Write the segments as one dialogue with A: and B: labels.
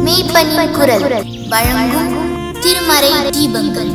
A: மெய்ப்பனின் குரல் வழங்கும் திருமறை தீபங்கள்.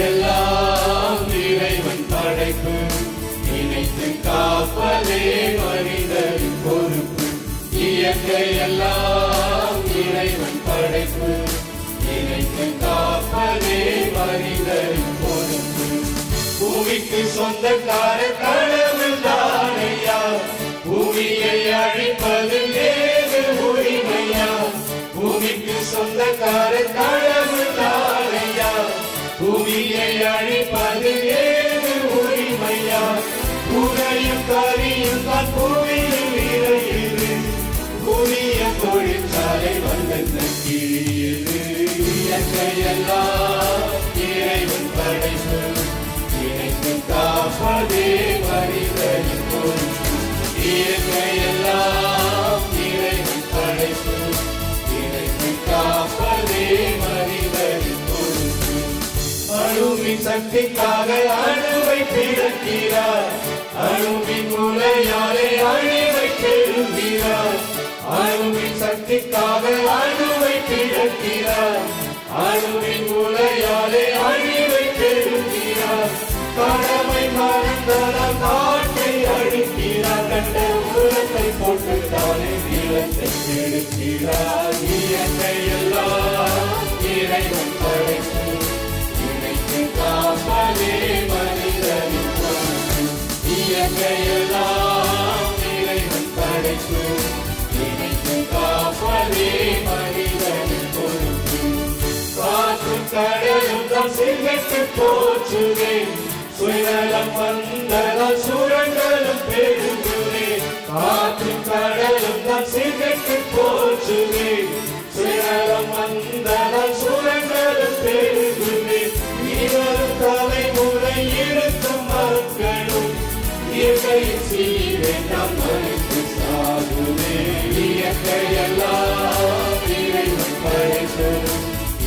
B: எல்லாம் இறைவன் படைப்பு, நினைத்து காப்பதே மனிதரின் பொறுப்பு. இயற்கையெல்லாம் இறைவன் படைப்பு, நினைத்து காப்பதே மனிதரின் பொறுப்பு. பூமிக்கு சொந்தக்கார கடவுள் தானையா, பூமியை அழிப்பது ஏது உரிமையா? பூமிக்கு சொந்தக்கார கடவுள் தானையா, பூமியை அழிப்பது ஏது உரிமையா? புகையும் கரியும் தான் பூமியில் விளையுது, புதிய தொழிற்சாலை வந்து கிழியுது. இயற்கையெல்லாம் இறைவன் படைப்பு, இணைத்து காப்பதே மனிதனின் பொறுப்பு. இயற்கையெல்லாம் இறைவன் படைப்பு, இணைத்து காப்பதே மனிதனின் பொறுப்பு. அணுவின் சக்திக்காக அணுவை பிறக்கிறார், அணுவின் முலையாலே அழிவை பெறுகிறார். அணுவின் சக்திக்காக அணுவை பிறக்கிறார், அணுவின் முலையாலே அழிவை பெறுகிறார். கடமை மறந்ததால் காற்றை அழிக்கிறார், கண்ட உலகத்தை போட்டு தானே நிலத்தை கெடுக்கிறார். இயற்கையெல்லாம் இறைவன் படைப்பு, இணைத்து காப்பதே மனிதனின் பொறுப்பு. இயற்கையெல்லாம் இறைவன் படைப்பு, இணைத்து காப்பதே மனிதனின் பொறுப்பு. காற்றும் கடலும் தான் சிங்கத்து போற்றுதே, சுழலம் வந்ததால் சுரங்களும் பெருகுதே. காற்றும் கடலும் தான் சிங்கத்து போற்றுதே, சுழலம் வந்ததால் சுரங்களும் பெருகுதே. இவரும் தலைமுறை இருக்கும் மக்களும் இயற்கையின் சீரை நாம் மறைத்து சாகுவே. இயற்கையெல்லாம் இறைவன் படைப்பு,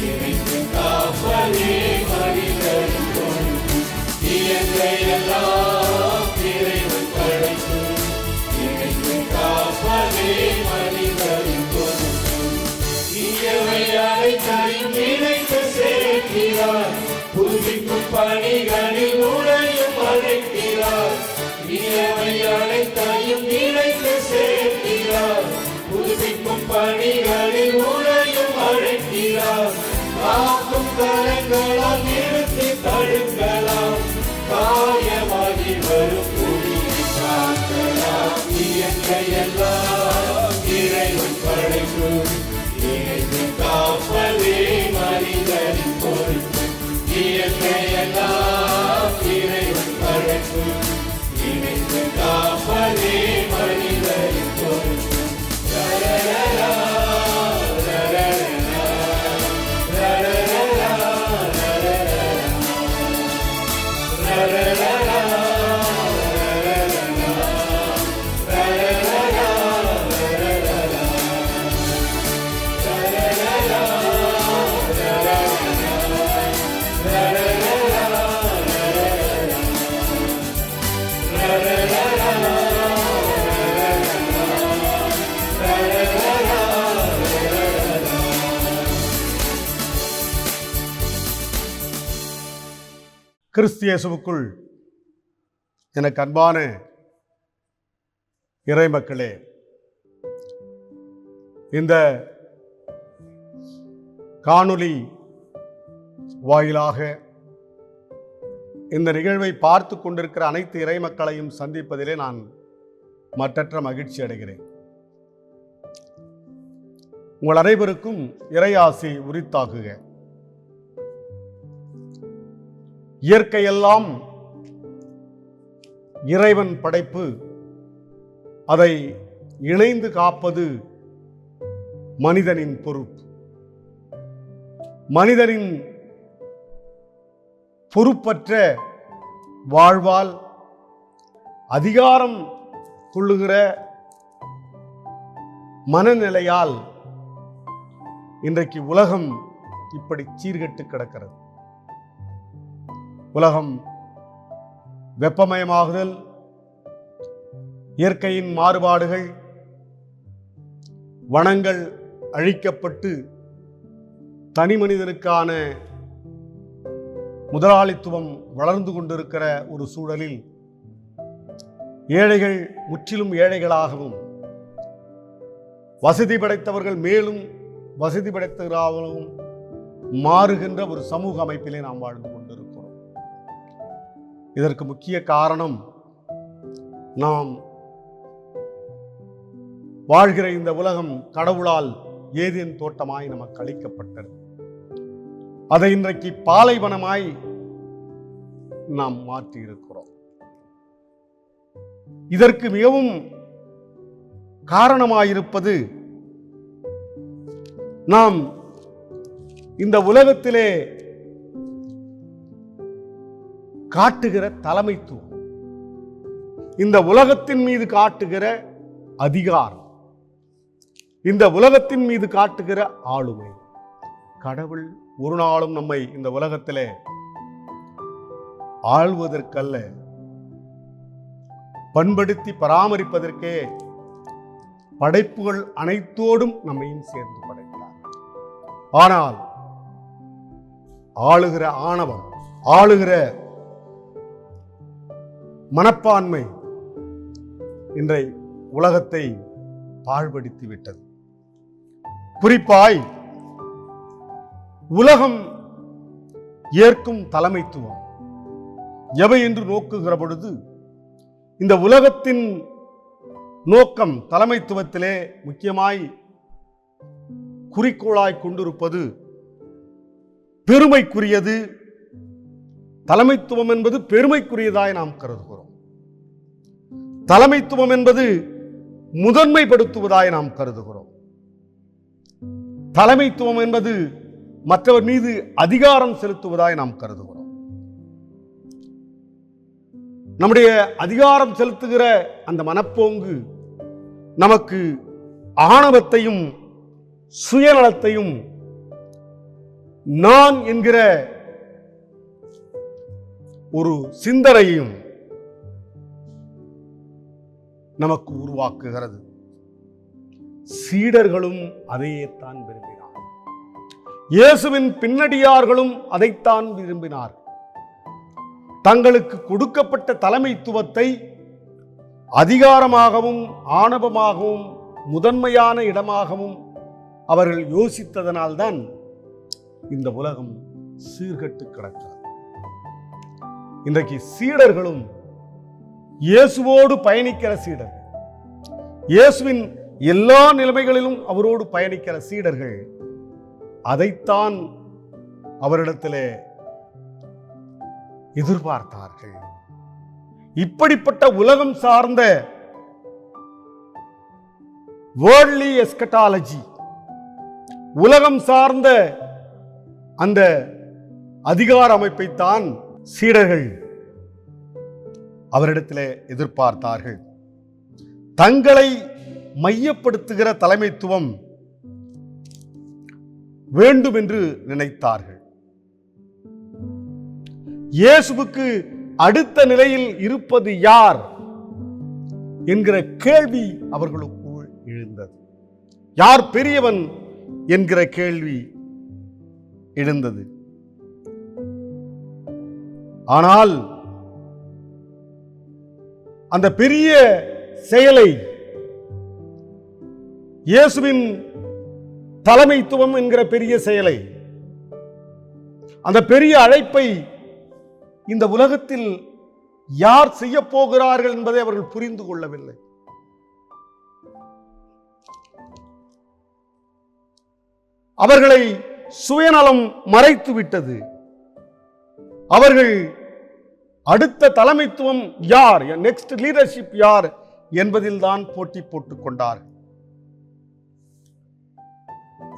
B: இணைத்து காப்பதே மனிதனின் பொறுப்பு. இயற்கையெல்லாம் இறைவன் படைப்பு, இணைத்து காப்பதே மனிதனின் பொறுப்பு. இயற்கை அனைத்தையும் இணைத்து சேர்க்கிறார், புதுப்பிக்கும் பணிகளில் நுழையும் அழைக்கிறார். இயற்கை அனைத்தையும் இணைத்து சேர்க்கிறார், புதுப்பிக்கும் பணிகளில் நுழையும் அழைக்கிறார். காக்கும் கரங்களால் நிறுத்தி தடுக்கலாம், காயமாகி வரும் புதியை காக்கலாம். இயற்கையெல்லாம் இறைவன் படைப்பு, இணைத்து காப்பதே மனிதனின் பொறுப்பு. இயற்கையெல்லாம் இறைவன் படைப்பு, இணைத்து காப்பதே மனிதனின் பொறுப்பு. La la la la la la la la la la la la.
C: கிறிஸ்து இயேசுவுக்குள் எனக்கு அன்பான இறைமக்களே, இந்த காணொளி வாயிலாக இந்த நிகழ்வை பார்த்து கொண்டிருக்கிற அனைத்து இறைமக்களையும் சந்திப்பதிலே நான் மற்றற்ற மகிழ்ச்சி அடைகிறேன். உங்கள் அனைவருக்கும் இறையாசி உரித்தாகுக. இயற்கையெல்லாம் இறைவன் படைப்பு, அதை இணைந்து காப்பது மனிதனின் பொறுப்பு. மனிதனின் பொறுப்பற்ற வாழ்வால் அதிகாரம் கொள்ளுகிற மனநிலையால் இன்றைக்கு உலகம் இப்படி சீர்கெட்டு கிடக்கிறது. உலகம் வெப்பமயமாகுதல், இயற்கையின் மாறுபாடுகள், வனங்கள் அழிக்கப்பட்டு தனி மனிதனுக்கான முதலாளித்துவம் வளர்ந்து கொண்டிருக்கிற ஒரு சூழலில் ஏழைகள் முற்றிலும் ஏழைகளாகவும், வசதி படைத்தவர்கள் மேலும் வசதி படைத்தவர்களாகவும் மாறுகின்ற ஒரு சமூக அமைப்பிலே நாம் வாழ்ந்து கொண்டிருக்கிறோம். இதற்கு முக்கிய காரணம், நாம் வாழ்கிற இந்த உலகம் கடவுளால் ஏதேன் தோட்டமாய் நமக்கு அளிக்கப்பட்டது. அதை இன்றைக்கு பாலைவனமாய் நாம் மாற்றி இருக்கிறோம். இதற்கு மிகவும் காரணமாயிருப்பது, நாம் இந்த உலகத்திலே காட்டுகிற தலைமைத்துவம், இந்த உலகத்தின் மீது காட்டுகிற அதிகாரம், இந்த உலகத்தின் மீது காட்டுகிற ஆளுமை. கடவுள் ஒரு நாளும் நம்மை இந்த உலகத்திலே ஆள்வதற்கல்ல, பண்படுத்தி பராமரிப்பதற்கே படைப்புகள் அனைத்தோடும் நம்மையும் சேர்ந்து படைத்தார். ஆனால் ஆளுகிற ஆணவம், ஆளுகிற மனப்பான்மை இன்றை உலகத்தை பாழ்படுத்தி விட்டது. குறிப்பாய் உலகம் ஏற்கும் தலைமைத்துவம் எவை என்று நோக்குகிற பொழுது, இந்த உலகத்தின் நோக்கம் தலைமைத்துவத்திலே முக்கியமாய் குறிக்கோளாய் கொண்டிருப்பது பெருமைக்குரியது. தலைமைத்துவம் என்பது பெருமைக்குரியதாய் நாம் கருதுகிறோம். தலைமைத்துவம் என்பது முதன்மைப்படுத்துவதாய் நாம் கருதுகிறோம். தலைமைத்துவம் என்பது மற்றவர் மீது அதிகாரம் செலுத்துவதாய் நாம் கருதுகிறோம். நம்முடைய அதிகாரம் செலுத்துகிற அந்த மனப்போங்கு நமக்கு ஆணவத்தையும் சுயநலத்தையும், நான் என்கிற ஒரு சிந்தனையையும் நமக்கு உருவாக்குகிறது. சீடர்களும் அதையேத்தான் விரும்பினார். இயேசுவின் பின்னடியார்களும் அதைத்தான் விரும்பினார். தங்களுக்கு கொடுக்கப்பட்ட தலைமைத்துவத்தை அதிகாரமாகவும் ஆணவமாகவும் முதன்மையான இடமாகவும் அவர்கள் யோசித்ததனால்தான் இந்த உலகம் சீர்கெட்டு கிடக்கிறது. இன்றைக்கு சீடர்களும், இயேசுவோடு பயணிக்கிற சீடர்கள், இயேசுவின் எல்லா நிலைமைகளிலும் அவரோடு பயணிக்கிற சீடர்கள் அதைத்தான் அவரிடத்திலே எதிர்பார்த்தார்கள். இப்படிப்பட்ட உலகம் சார்ந்த வேர்ல்ட்லி எஸ்கட்டாலஜி, உலகம் சார்ந்த அந்த அதிகார அமைப்பைத்தான் சீடர்கள் அவரிடத்திலே எதிர்பார்த்தார்கள். தங்களை மையப்படுத்துகிற தலைமைத்துவம் வேண்டும் என்று நினைத்தார்கள். இயேசுவுக்கு அடுத்த நிலையில் இருப்பது யார் என்கிற கேள்வி அவர்களுக்குள் எழுந்தது. யார் பெரியவன் என்கிற கேள்வி எழுந்தது. ஆனால் அந்த பெரிய செயலை, இயேசுவின் தலைமைத்துவம் என்கிற பெரிய செயலை, அந்த பெரிய அழைப்பை இந்த உலகத்தில் யார் செய்ய போகிறார்கள் என்பதை அவர்கள் புரிந்து கொள்ளவில்லை. அவர்களை சுயநலம் மறைத்து விட்டது. அவர்கள் அடுத்த தலைமைத்துவம் யார், நெக்ஸ்ட் லீடர்ஷிப் யார் என்பதில் தான் போட்டி போட்டுக் கொண்டார்கள்.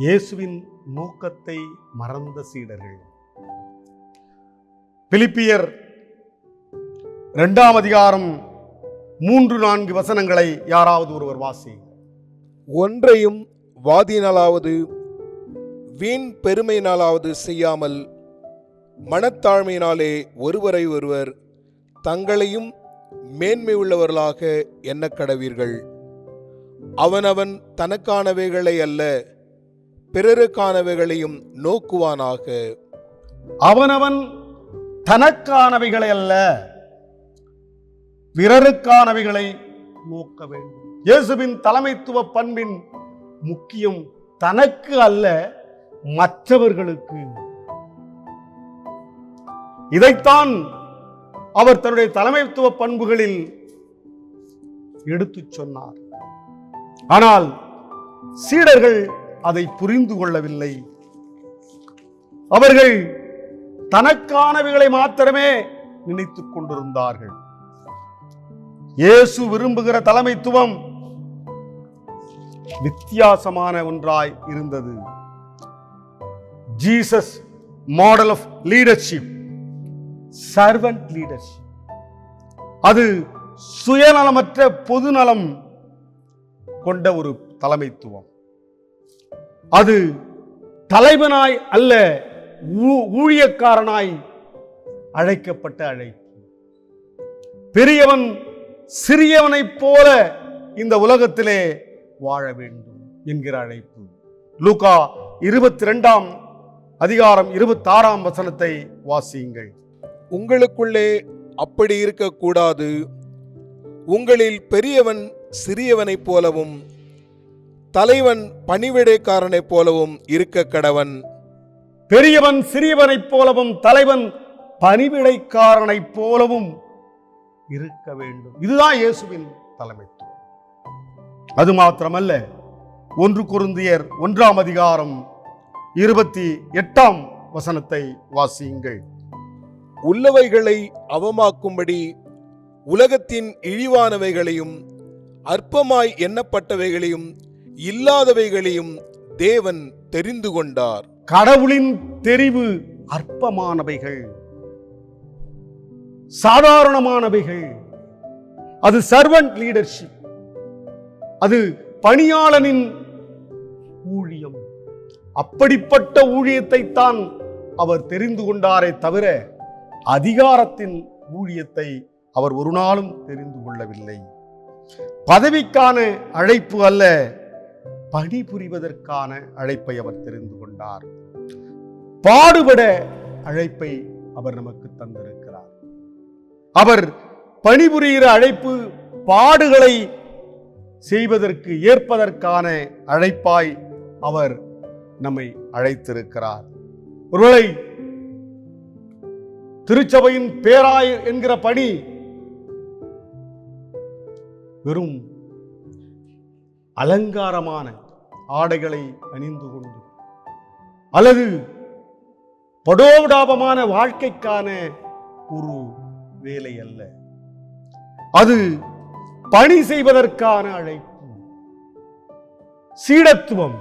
C: இயேசுவின் நோக்கத்தை மறந்த சீடர்கள். பிலிப்பியர் 2ஆம் அதிகாரம் 3-4 வசனங்களை யாராவது ஒருவர் வாசி.
D: ஒன்றையும் வாதியினாலாவது வீண் பெருமையினாலாவது செய்யாமல் மனத்தாழ்மையினாலே ஒருவரை ஒருவர் தங்களையும் மேன்மை உள்ளவர்களாக எண்ணக் கடவீர்கள். அவனவன் தனக்கானவைகளை அல்ல பிறருக்கானவைகளையும் நோக்குவானாக.
C: அவனவன் தனக்கானவைகளை அல்ல பிறருக்கானவைகளை நோக்க வேண்டும். இயேசுவின் தலைமைத்துவ பண்பின் முக்கியம் தனக்கு அல்ல, மற்றவர்களுக்கு. இதைத்தான் அவர் தன்னுடைய தலைமைத்துவ பண்புகளில் எடுத்துச் சொன்னார். ஆனால் சீடர்கள் அதை புரிந்து கொள்ளவில்லை. அவர்கள் தனக்கானவைகளை மாத்திரமே நினைத்துக் கொண்டிருந்தார்கள். இயேசு விரும்புகிற தலைமைத்துவம் வித்தியாசமான ஒன்றாய் இருந்தது. Jesus model of leadership, servant leadership. அது சுயநலமற்ற பொதுநலம் கொண்ட ஒரு தலைமைத்துவம். அது தலைவனாய் அல்ல, ஊழியக்காரனாய் அழைக்கப்பட்ட அழைப்பு. பெரியவன் சிறியவனைப் போல இந்த உலகத்திலே வாழ வேண்டும் என்கிற அழைப்பு. லூக்கா 22ஆம் அதிகாரம் 26ஆம் வசனத்தை வாசியுங்கள்.
D: உங்களுக்குள்ளே அப்படி இருக்கக்கூடாது. உங்களில் பெரியவன் சிறியவனைப் போலவும் தலைவன் பணிவிடைக்காரனைப் போலவும் இருக்க கடவன்.
C: பெரியவன் சிறியவனைப் போலவும் தலைவன் பணிவிடைக்காரனைப் போலவும் இருக்க வேண்டும். இதுதான் இயேசுவின் தலைமைத்துவம். அது மாத்திரமல்ல, 1 கொரிந்தியர் 1ஆம் அதிகாரம் 28ஆம் வசனத்தை வாசியுங்கள்.
D: உள்ளவைகளை அவமாக்கும்படி உலகத்தின் இழிவானவைகளையும் அற்பமாய் எண்ணப்பட்டவைகளையும் இல்லாதவைகளையும் தேவன் தெரிந்து கொண்டார்.
C: கடவுளின் தெரிவு அற்பமானவைகள், சாதாரணமானவைகள். அது சர்வன்ட் லீடர்ஷிப், அது பணியாளனின் ஊழியம். அப்படிப்பட்ட ஊழியத்தை தான் அவர் தெரிந்து கொண்டாரே தவிர அதிகாரத்தின் ஊழியத்தை அவர் ஒரு நாளும் தெரிந்து கொள்ளவில்லை. பதவிக்கான அழைப்பு அல்ல, பணிபுரிவதற்கான அழைப்பை அவர் தெரிந்து கொண்டார். பாடுபட அழைப்பை அவர் நமக்கு தந்திருக்கிறார். அவர் பணிபுரிகிற அழைப்பு பாடுகளை செய்வதற்கு ஏற்பதற்கான அழைப்பாய் அவர் நம்மை அழைத்திருக்கிறார். ஒருவேளை திருச்சபையின் பேராயர் என்கிற பணி வெறும் அலங்காரமான ஆடைகளை அணிந்து கொண்டு அல்லது படோடாபமான வாழ்க்கைக்கான ஒரு வேலை அல்ல. அது பணி செய்வதற்கான அழைப்பு, சீடத்துவம்.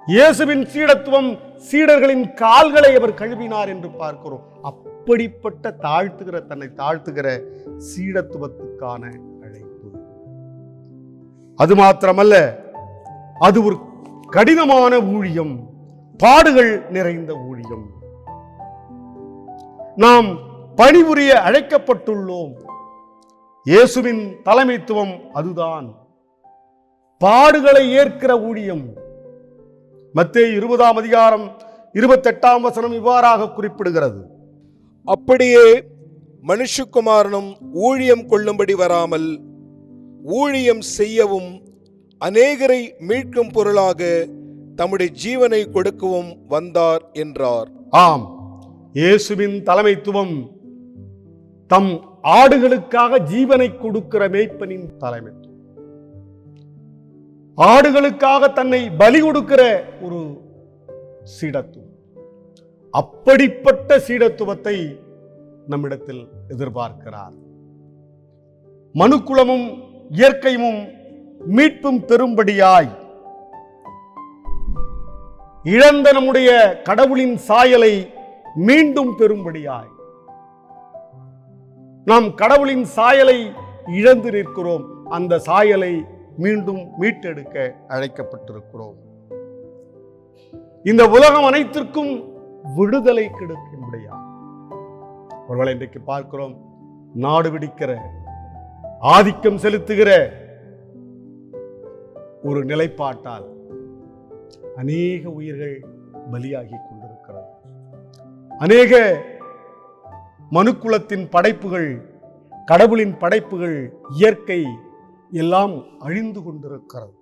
C: இயேசுவின் சீடத்துவம், சீடர்களின் கால்களை அவர் கழுவினார் என்று பார்க்கிறோம். அப்படிப்பட்ட தன்னை தாழ்த்துகிற சீடத்துவத்துக்கான அழைப்பு. அது மாத்திரமல்ல, அது ஒரு கடினமான ஊழியம், பாடுகள் நிறைந்த ஊழியம். நாம் பணிபுரிய அழைக்கப்பட்டுள்ளோம். இயேசுவின் தலைமைத்துவம் அதுதான், பாடுகளை ஏற்கிற ஊழியம். மத்தேயு 20ஆம் அதிகாரம் 28ஆம் வசனம் இவ்வாறாக குறிப்பிடுகிறது.
D: அப்படியே மனுஷகுமாரனும் ஊழியம் கொள்ளும்படி வராமல் ஊழியம் செய்யவும் அநேகரை மீட்கும் பொருளாக தம்முடைய ஜீவனை கொடுக்கவும் வந்தார் என்றார்.
C: ஆம், இயேசுவின் தலைமைத்துவம் தம் ஆடுகளுக்காக ஜீவனை கொடுக்கிற மேய்ப்பனின் தலைமைத்துவம். ஆடுகளுக்காக தன்னை பலி கொடுக்கிற ஒரு சீடத்துவம். அப்படிப்பட்ட சீடத்துவத்தை நம்மிடத்தில் எதிர்பார்க்கிறார். மனுக்குலமும் இயற்கையும் மீட்பும் பெறும்படியாய் இழந்த நம்முடைய கடவுளின் சாயலை மீண்டும் பெறும்படியாய் நாம் கடவுளின் சாயலை இழந்து நிற்கிறோம். அந்த சாயலை மீண்டும் மீட்டெடுக்க அழைக்கப்பட்டிருக்கிறோம். இந்த உலகம் அனைத்திற்கும் விடுதலை கிடைக்கும்படியா ஒருவேளை இன்றைக்கு பார்க்கிறோம், நாடு பிடிக்கிற ஆதிக்கம் செலுத்துகிற ஒரு நிலைப்பாட்டால் அநேக உயிர்கள் பலியாகி கொண்டிருக்கிறது. அநேக மனுக்குலத்தின் படைப்புகள், கடவுளின் படைப்புகள், இயற்கை எல்லாம் அழிந்து கொண்டிருக்கிறது.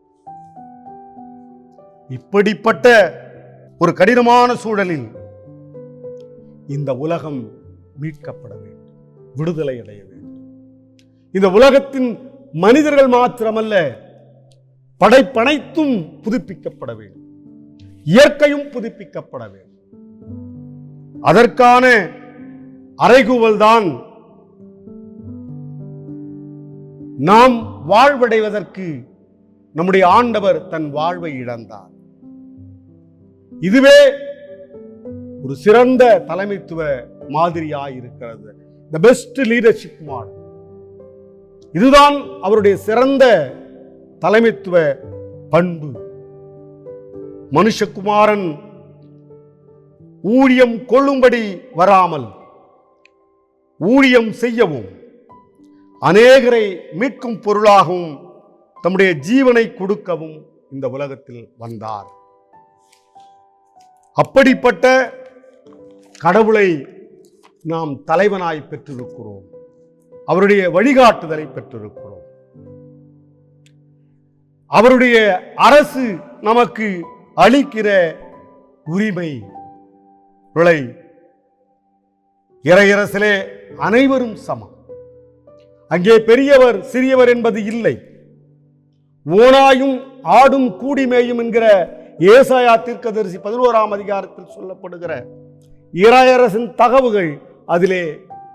C: இப்படிப்பட்ட ஒரு கடினமான சூழலில் இந்த உலகம் மீட்கப்பட வேண்டும், விடுதலை அடைய வேண்டும். இந்த உலகத்தின் மனிதர்கள் மாத்திரமல்ல, படைப்பனைத்தும் புதுப்பிக்கப்பட வேண்டும், இயற்கையும் புதுப்பிக்கப்பட வேண்டும். அதற்கான அறைகூவல் தான் நாம் வாழ்வடைவதற்கு நம்முடைய ஆண்டவர் தன் வாழ்வை இழந்தார். இதுவே ஒரு சிறந்த தலைமைத்துவ மாதிரியாய் இருக்கிறது. The best leadership model. இதுதான் அவருடைய சிறந்த தலைமைத்துவ பண்பு. மனுஷகுமாரன் ஊழியம் கொள்ளும்படி வராமல் ஊழியம் செய்யவும் அநேகரை மீட்கும் பொருளாகவும் தம்முடைய ஜீவனை கொடுக்கவும் இந்த உலகத்தில் வந்தார். அப்படிப்பட்ட கடவுளை நாம் தலைவனாய் பெற்றிருக்கிறோம். அவருடைய வழிகாட்டுதலை பெற்றிருக்கிறோம். அவருடைய அரசு நமக்கு அளிக்கிற உரிமை. இறையரசிலே அனைவரும் சமம். அங்கே பெரியவர் சிறியவர் என்பது இல்லை. ஓனாயும் ஆடும் கூடிமேயும் என்கிற ஏசாயா தீர்க்கதரிசி 11ஆம் அதிகாரத்தில் சொல்லப்படுகிற இறையரசின் தகவுகள் அதிலே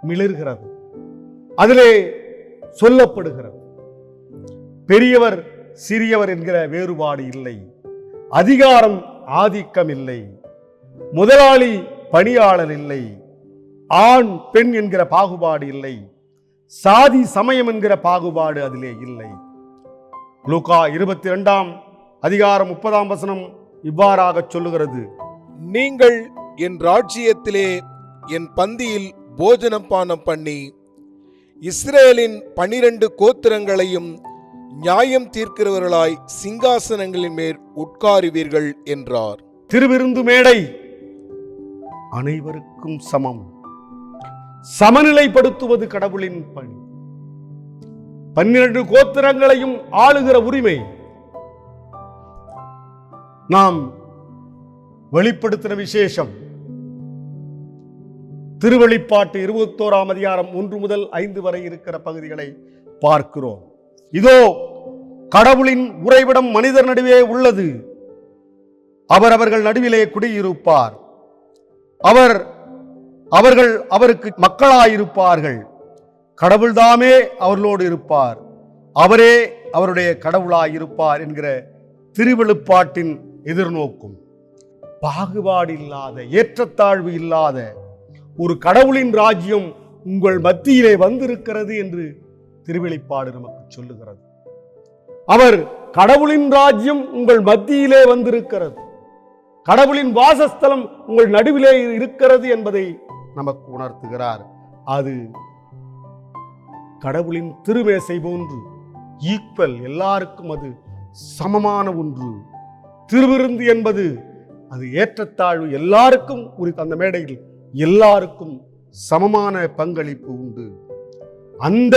C: மிளிர்கிறது, அதிலே சொல்லப்படுகிறது. பெரியவர் சிறியவர் என்கிற வேறுபாடு இல்லை, அதிகாரம் ஆதிக்கம் இல்லை, முதலாளி பணியாளர் இல்லை, ஆண் பெண் என்கிற பாகுபாடு இல்லை, சாதி சமயம் என்கிற பாகுபாடு அதிலே இல்லை. லூக்கா 22ஆம் அதிகாரம் 30ஆம் வசனம் இவ்வாறாக சொல்லுகிறது,
D: நீங்கள் என் ராஜ்யத்திலே என் பந்தியில் போஜனம் பானம் பண்ணி இஸ்ரேலின் 12 கோத்திரங்களையும் நியாயம் தீர்க்கிறவர்களாய் சிங்காசனங்களின் மேல் உட்காருவீர்கள் என்றார்.
C: திருவிருந்து மேடை அனைவருக்கும் சமம். சமநிலைப்படுத்துவது கடவுளின் பணி. 12 கோத்திரங்களையும் ஆளுகிற உரிமை நாம் வெளிப்படுத்தின விசேஷம். திருவெளிப்பாட்டு 21ஆம் அதிகாரம் 1 முதல் 5 வரை இருக்கிற பகுதிகளை பார்க்கிறோம். இதோ கடவுளின் உறைவிடம் மனிதர் நடுவே உள்ளது. அவர்கள் நடுவிலே குடியிருப்பார். அவர்கள் அவருக்கு மக்களாயிருப்பார்கள். கடவுள்தாமே அவர்களோடு இருப்பார். அவரே அவருடைய கடவுளாயிருப்பார் என்கிற திருவெளிப்பாட்டின் எதிர்நோக்கும். பாகுபாடு இல்லாத, ஏற்றத்தாழ்வு இல்லாத ஒரு கடவுளின் ராஜ்யம் உங்கள் மத்தியிலே வந்திருக்கிறது என்று திருவெளிப்பாடு நமக்கு சொல்லுகிறது. அவர் கடவுளின் ராஜ்யம் உங்கள் மத்தியிலே வந்திருக்கிறது, கடவுளின் வாசஸ்தலம் உங்கள் நடுவிலே இருக்கிறது என்பதை நமக்கு உணர்த்துகிறார். அது கடவுளின் திருமேசை போன்று ஈக்குவல், எல்லாருக்கும் அது சமமான ஒன்று. திருவிருந்து என்பது அது ஏற்றத்தாழ்வு, எல்லாருக்கும் அந்த மேடையில் எல்லாருக்கும் சமமான பங்களிப்பு உண்டு. அந்த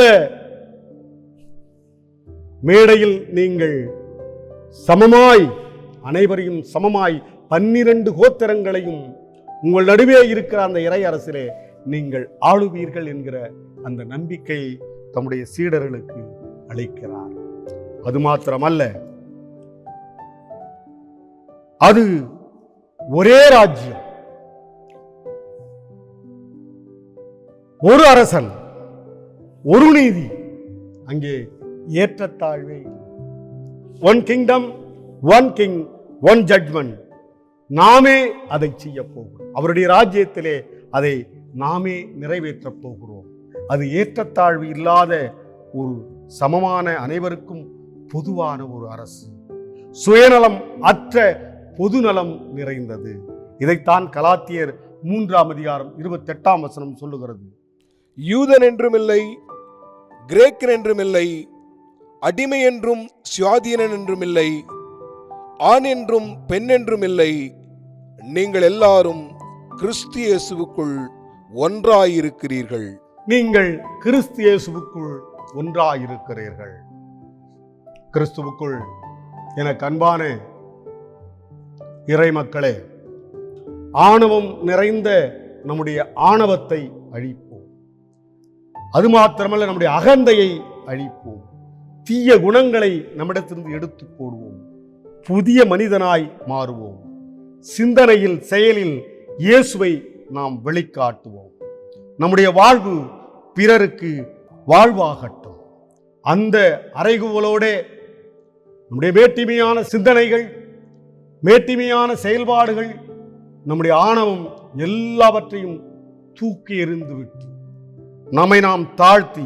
C: மேடையில் நீங்கள் சமமாய், அனைவரையும் சமமாய் 12 கோத்திரங்களையும் உங்கள் நடுவே இருக்கிற அந்த இறை அரசிலே நீங்கள் ஆளுவீர்கள் என்கிற அந்த நம்பிக்கையை தம்முடைய சீடர்களுக்கு அளிக்கிறார். அது மாத்திரமல்ல, அது ஒரே ராஜ்யம், ஒரு அரசன், ஒரு நீதி, அங்கே ஏற்றத்தாழ்வே. One kingdom, one king, one judgement. நாமே அதை செய்ய போகிறோம். அவருடைய ராஜ்யத்திலே அதை நாமே நிறைவேற்றப் போகிறோம். அது ஏற்றத்தாழ்வு இல்லாத ஒரு சமமான, அனைவருக்கும் பொதுவான ஒரு அரசு, சுயநலம் அற்ற பொதுநலம் நிறைந்தது. இதைத்தான் கலாத்தியர் 3ஆம் அதிகாரம் 28ஆம் வசனம் சொல்லுகிறது.
D: யூதன் என்றும் இல்லை, கிரேக்கன் என்றும் இல்லை, அடிமை என்றும் சுயாதீனன் என்றும் இல்லை, ஆண் என்றும் பெண் என்றும் இல்லை, நீங்கள் எல்லாரும் கிறிஸ்து இயேசுவுக்குள் ஒன்றாயிருக்கிறீர்கள்.
C: நீங்கள் கிறிஸ்து இயேசுவுக்குள் ஒன்றாயிருக்கிறீர்கள். கிறிஸ்துவுக்குள் எனக்கு அன்பான இறை மக்களே, ஆணவம் நிறைந்த நம்முடைய ஆணவத்தை அழிப்போம். அது மாத்திரமல்ல, நம்முடைய அகந்தையை அழிப்போம். தீய குணங்களை நம்மிடத்திலிருந்து எடுத்து போடுவோம். புதிய மனிதனாய் மாறுவோம். சிந்தனையில், செயலில் இயேசுவை நாம் வெளிக்காட்டுவோம். நம்முடைய வாழ்வு பிறருக்கு வாழ்வாகட்டும். அந்த அறைகூவலோட நம்முடைய மேட்டிமையான சிந்தனைகள், மேட்டிமையான செயல்பாடுகள், நம்முடைய ஆணவம் எல்லாவற்றையும் தூக்கி எறிந்துவிட்டு நம்மை நாம் தாழ்த்தி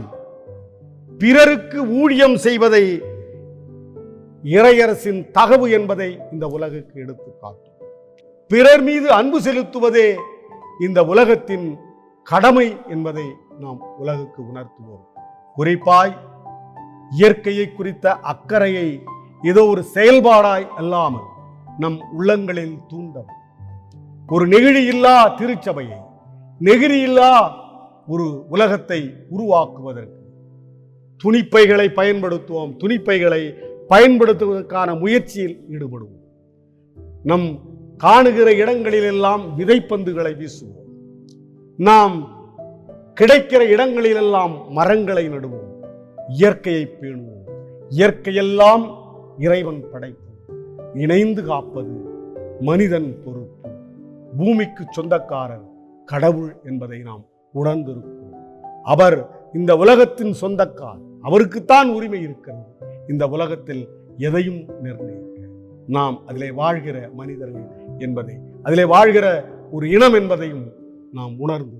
C: பிறருக்கு ஊழியம் செய்வதை இறையரசின் தகவு என்பதை இந்த உலகுக்கு எடுத்து காட்டும். பிறர் மீது அன்பு செலுத்துவதே இந்த உலகத்தின் கடமை என்பதை நாம் உலகுக்கு உணர்த்துவோம். குறிப்பாய் இயற்கையை குறித்த அக்கறையை ஏதோ ஒரு செயல்பாடாய் அல்லாமல் நம் உள்ளங்களில் தூண்டும். ஒரு நெகிழியில்லா திருச்சபையை, நெகிழியில்லா ஒரு உலகத்தை உருவாக்குவதற்கு துணிப்பைகளை பயன்படுத்துவோம். துணிப்பைகளை பயன்படுத்துவதற்கான முயற்சியில் ஈடுபடுவோம். நம் காணுகிற இடங்களிலெல்லாம் விதைப்பந்துகளை வீசுவோம். நாம் கிடைக்கிற இடங்களிலெல்லாம் மரங்களை நடுவோம். இயற்கையை பேணுவோம். இயற்கையெல்லாம் இறைவன் படைப்பு. இணைந்து காப்பது மனிதன் பொறுப்பு. பூமிக்கு சொந்தக்காரர் கடவுள் என்பதை நாம் உணர்ந்திருக்கிறோம். அவர் இந்த உலகத்தின் சொந்தக்காரர். அவருக்குத்தான் உரிமை இருக்கிறது இந்த உலகத்தில் எதையும் நிர்ணயிக்க. நாம் அதிலே வாழ்கிற மனிதர்கள் என்பதை, அதிலே வாழ்கிற ஒரு இனம் என்பதையும் நாம் உணர்ந்து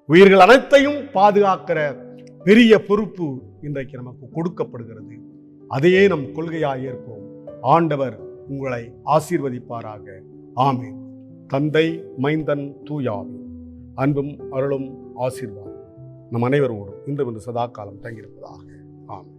C: உயிர்கள் அனைத்தையும் பாதுகாக்கிற பெரிய பொறுப்பு இன்றைக்கு நமக்கு கொடுக்கப்படுகிறது. அதையே நம் கொள்கையாய் ஏற்போம். ஆண்டவர் உங்களை ஆசீர்வதிப்பாராக. ஆமென். தந்தை, மைந்தன், தூயாவி அன்பும் அருளும் ஆசீர்வாதம் நம் அனைவரோடும் இன்று சதா காலம் தங்கியிருப்பதாக. ஆமென்.